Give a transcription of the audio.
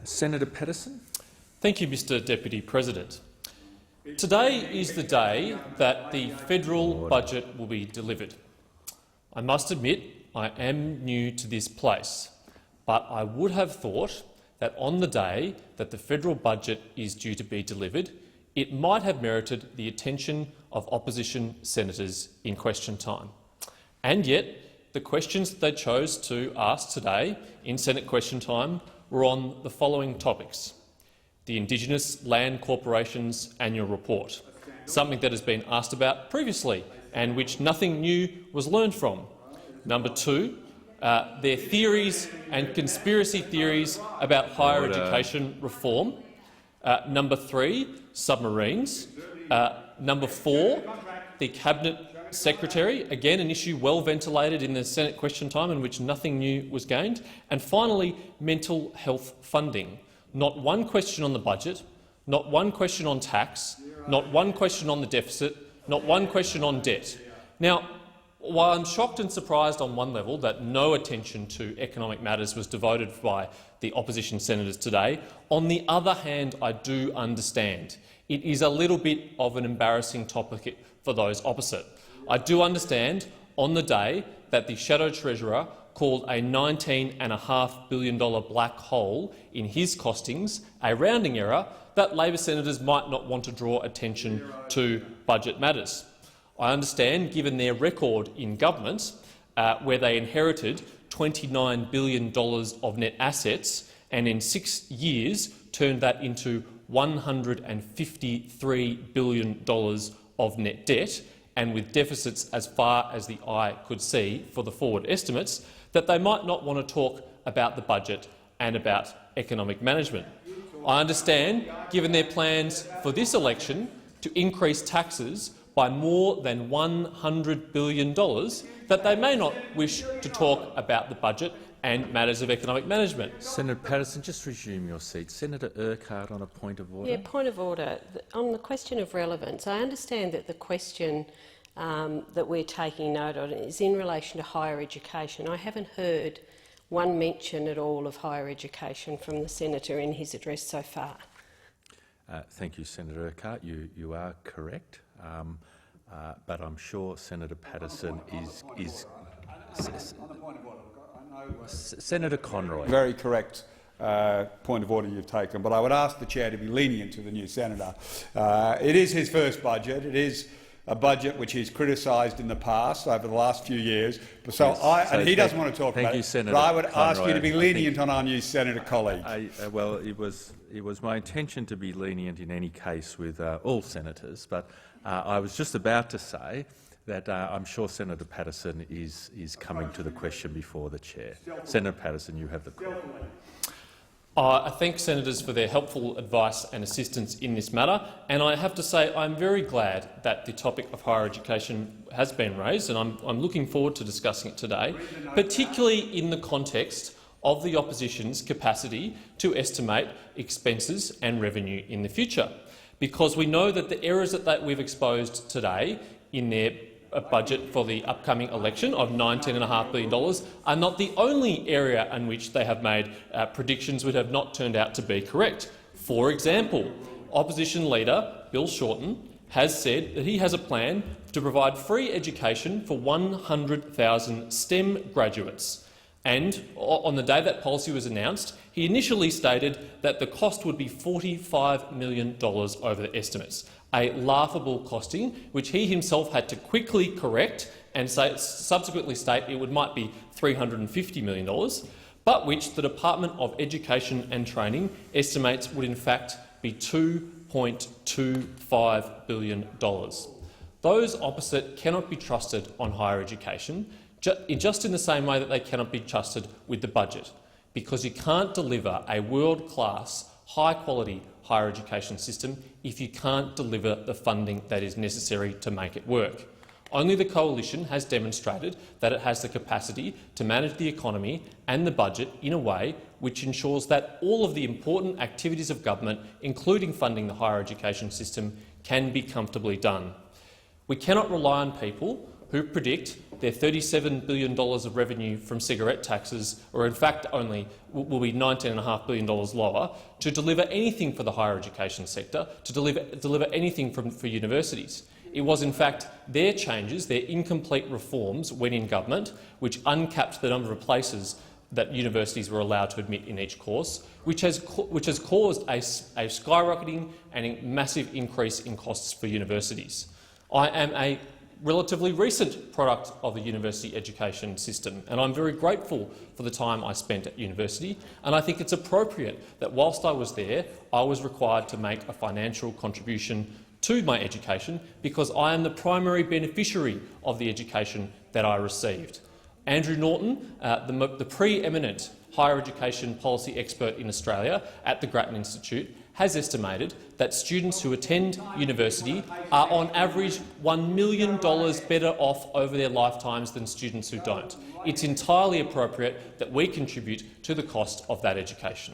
Senator Paterson. Thank you, Mr Deputy President. Today is the day that the federal budget will be delivered. I must admit I am new to this place, but I would have thought that on the day that the federal budget is due to be delivered, it might have merited the attention of opposition senators in question time. And yet, the questions that they chose to ask today in Senate question time were on the following topics: the Indigenous Land Corporation's annual report, something that has been asked about previously and which nothing new was learned from. Number two, their theories and conspiracy theories about higher education reform. Number three, submarines. Number four, the Cabinet Secretary, again an issue well ventilated in the Senate question time in which nothing new was gained. And finally, mental health funding. Not one question on the budget, not one question on tax, not one question on the deficit, not one question on debt. Now, while I'm shocked and surprised on one level that no attention to economic matters was devoted by the opposition senators today, on the other hand I do understand it is a little bit of an embarrassing topic for those opposite. I do understand on the day that the Shadow Treasurer called a $19.5 billion black hole in his costings a rounding error, that Labor senators might not want to draw attention to budget matters. I understand, given their record in government, where they inherited $29 billion of net assets and in 6 years turned that into $153 billion of net debt, and with deficits as far as the eye could see for the forward estimates, that they might not want to talk about the budget and about economic management. I understand, given their plans for this election to increase taxes by more than $100 billion, that they may not wish to talk about the budget and matters of economic management. Senator Paterson, just resume your seat. Senator Urquhart on a point of order. Yeah, point of order. On the question of relevance, I understand that the question that we're taking note of is in relation to higher education. I haven't heard one mention at all of higher education from the senator in his address so far. Thank you, Senator Urquhart. You are correct, but I'm sure Senator Paterson is Senator Conroy. Very correct point of order you've taken, but I would ask the chair to be lenient to the new senator. It is his first budget. It is a budget which he's criticised in the past over the last few years. So yes, and he doesn't want to talk about it. Senator but I would Conroy, ask you to be lenient on our new senator colleague. Well, it was my intention to be lenient in any case with all senators, but I was just about to say that I'm sure Senator Paterson is coming to the question before the chair. Senator Paterson, you have the call. I thank senators for their helpful advice and assistance in this matter, and I have to say I'm very glad that the topic of higher education has been raised, and I'm looking forward to discussing it today, particularly in the context of the opposition's capacity to estimate expenses and revenue in the future, because we know that the errors that we've exposed today in their budget for the upcoming election of $19.5 billion are not the only area in which they have made predictions which have not turned out to be correct. For example, opposition leader Bill Shorten has said that he has a plan to provide free education for 100,000 STEM graduates. And on the day that policy was announced, he initially stated that the cost would be $45 million over the estimates, a laughable costing which he himself had to quickly correct and subsequently state it might be $350 million, but which the Department of Education and Training estimates would in fact be $2.25 billion. Those opposite cannot be trusted on higher education, just in the same way that they cannot be trusted with the budget, because you can't deliver a world-class, high-quality higher education system if you can't deliver the funding that is necessary to make it work. Only the Coalition has demonstrated that it has the capacity to manage the economy and the budget in a way which ensures that all of the important activities of government, including funding the higher education system, can be comfortably done. We cannot rely on people who predict their $37 billion of revenue from cigarette taxes, or in fact only will be $19.5 billion lower, to deliver anything for the higher education sector, to deliver anything for universities. It was in fact their changes, their incomplete reforms when in government, which uncapped the number of places that universities were allowed to admit in each course, which has caused a skyrocketing and a massive increase in costs for universities. I am a relatively recent product of the university education system, and I'm very grateful for the time I spent at university, and I think it's appropriate that whilst I was there, I was required to make a financial contribution to my education because I am the primary beneficiary of the education that I received. Andrew Norton, the pre-eminent higher education policy expert in Australia at the Grattan Institute, has estimated that students who attend university are on average $1 million better off over their lifetimes than students who don't. It's entirely appropriate that we contribute to the cost of that education.